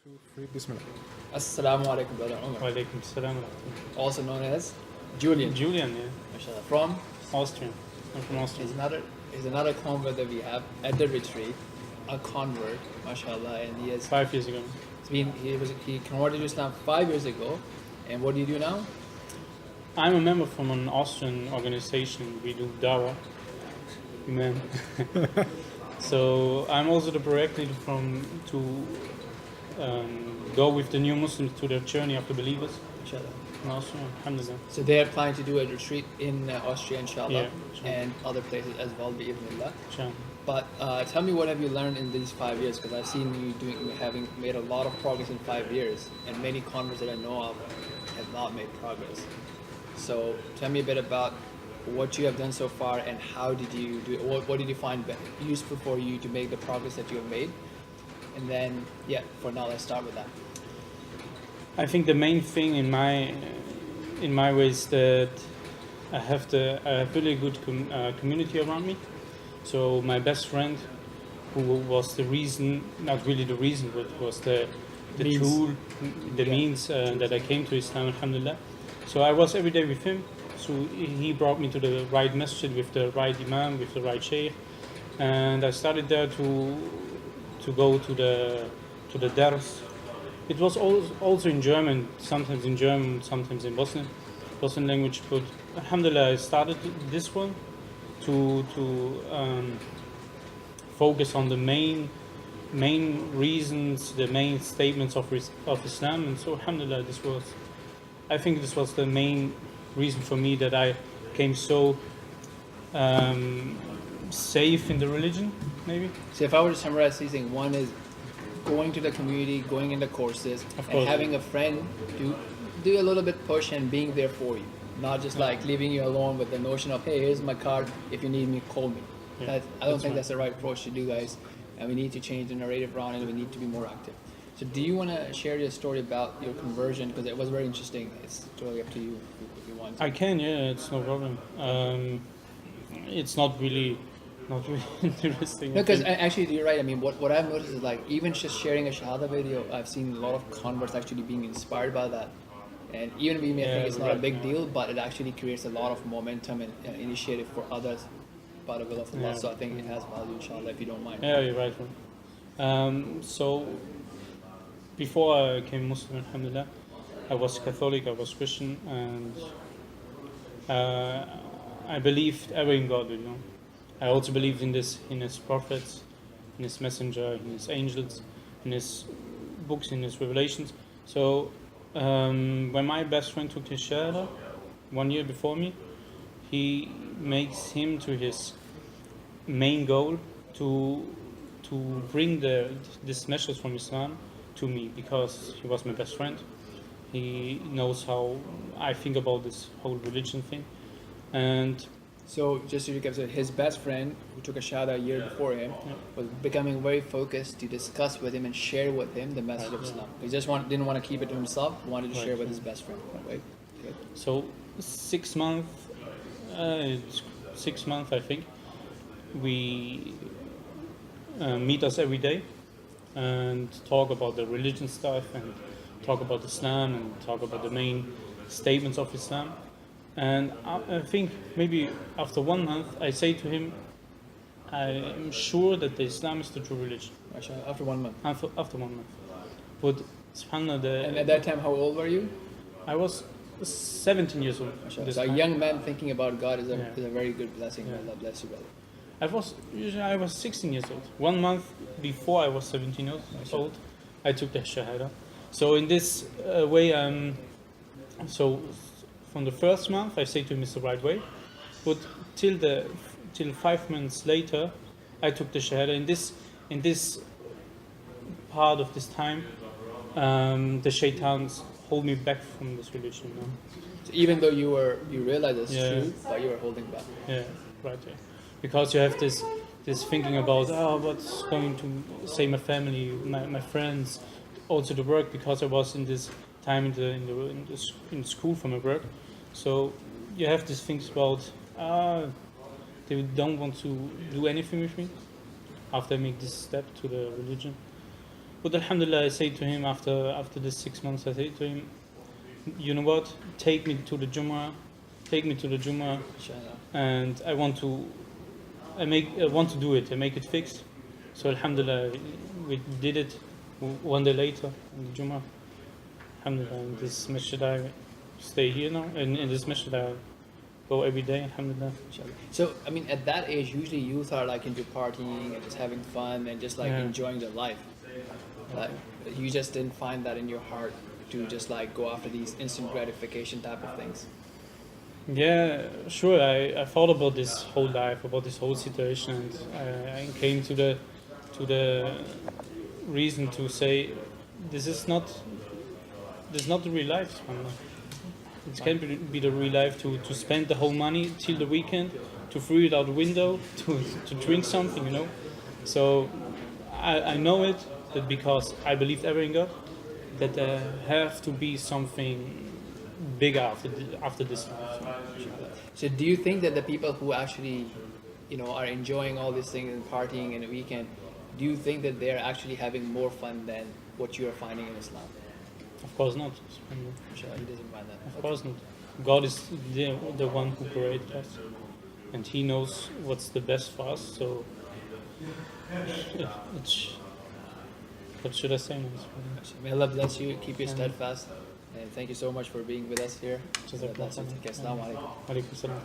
Two, three, Bismillah. Assalamu alaikum, brother Umar. Walaikum salam. wa rahmatullah. Also known as Julian. Julian, yeah. Mashallah. From Austrian. I'm from Austria. is another convert that we have at the retreat, a convert, mashallah, and he has 5 years ago. he converted to Islam 5 years ago. And what do you do now? I'm a member from an Austrian organization. We do Dawah. Man. So I'm also the project leader to go with the new Muslims to their journey of the believers Mashallah. in Austria. Alhamdulillah. So they are planning to do a retreat in Austria, inshallah, Yeah, inshallah. and other places as well, bi'idhnillah. Inshallah. But tell me, what have you learned in these 5 years? Because I've seen you having made a lot of progress in 5 years, and many converts that I know of have not made progress. So tell me a bit about what you have done so far, and how did you do it? What did you find useful for you to make the progress that you have made? And then, yeah, for now, let's start with that. I think the main thing in my way is that I have really good community around me. So my best friend, who was the reason, not really the reason, but was the Means. tool, the Yeah. means that I came to Islam, alhamdulillah. So I was every day with him. So he brought me to the right masjid with the right imam, with the right sheikh, and I started there to go to the dars. It was also in German, sometimes in German, sometimes in Bosnian language. But alhamdulillah, I started this one to focus on the main reasons, the main statements of Islam, and so alhamdulillah, I think this was the main reason for me that I came so safe in the religion, maybe. So if I were to summarize these things, one is going to the community, going into courses, Of and course. having a friend to do a little bit push and being there for you. Not just like leaving you alone with the notion of, hey, here's my card, if you need me, call me. Yeah, I don't that's think right. that's the right approach to do, guys. And we need to change the narrative around, and we need to be more active. So do you want to share your story about your conversion? Because it was very interesting. It's totally up to you if you want to. I can, yeah, it's no problem. It's not really interesting. No, because actually you're right. I mean, what I've noticed is like even just sharing a Shahada video, I've seen a lot of converts actually being inspired by that. And even we may Yeah, think it's not a right. big deal, but it actually creates a lot of momentum and initiative for others by the will of Allah. Yeah. So I think it has value, inshallah, if you don't mind. Yeah, you're right. So before I became Muslim, alhamdulillah, I was Catholic, I was Christian, and I believed ever in God, you know. I also believed in His prophets, in His messenger, in His angels, in His books, in His revelations. So when my best friend took his shahada 1 year before me, he makes him to his main goal to bring this message from Islam to me, because he was my best friend. He knows how I think about this whole religion thing, and So just to recap, so his best friend, who took a Shahada a year before him, was becoming very focused to discuss with him and share with him the message of Islam. He just didn't want to keep it to himself, wanted to Right, share with right. his best friend. Right? Good. so 6 months, it's 6 months I think, we meet us every day and talk about the religion stuff and talk about Islam and talk about the main statements of Islam. And I think maybe after 1 month I say to him, I am sure that the Islam is the true religion. Mashallah, after 1 month. After 1 month. But subhanAllah, And at that time, how old were you? I was 17 years old. Mashallah. this So a time. young man thinking about God is Yeah. a very good blessing. Yeah. Allah bless you, brother. I was 16 years old. 1 month before I was 17 years old, I took the Shahada. So in this way, so from the first month, I say to him it's the right way. But till 5 months later, I took the Shahada. In this part of this time, the shaitans hold me back from this religion. You know? So even though you realize it's Yeah. true, but you were holding back. Yeah, right. Yeah. Because you have this thinking about what's going to say my family, my friends, also the work. Because I was in this time in school for my work, so you have these things about they don't want to do anything with me after I make this step to the religion. But Alhamdulillah, I say to him after the 6 months, I say to him, you know what? Take me to the Jummah, Inshallah. and I want to do it. I make it fixed. So Alhamdulillah, we did it one day later in the Jummah. Alhamdulillah, in this masjid I stay here now, and in this masjid I go every day. Alhamdulillah. Inshallah. So, I mean, at that age, usually youth are like into partying and just having fun and just like Yeah. enjoying their life. Like, you just didn't find that in your heart to just like go after these instant gratification type of things. Yeah, sure. I thought about this whole life, about this whole situation, and I came to the reason to say this is not the real life. It can't be the real life to spend the whole money till the weekend, to throw it out the window, to drink something, you know. So I know it that because I believed ever in God, that there have to be something bigger after this life. So, do you think that the people who actually, you know, are enjoying all these things and partying in the weekend, do you think that they're actually having more fun than what you are finding in Islam? Of course not. Inshallah, he doesn't mind that. Of course not. God is the one who created us, and He knows what's the best for us. So, yeah, what should I say? May Allah bless you, keep you steadfast, and thank you so much for being with us here. Jazakallah Assalamu alaikum. Alaikum salam.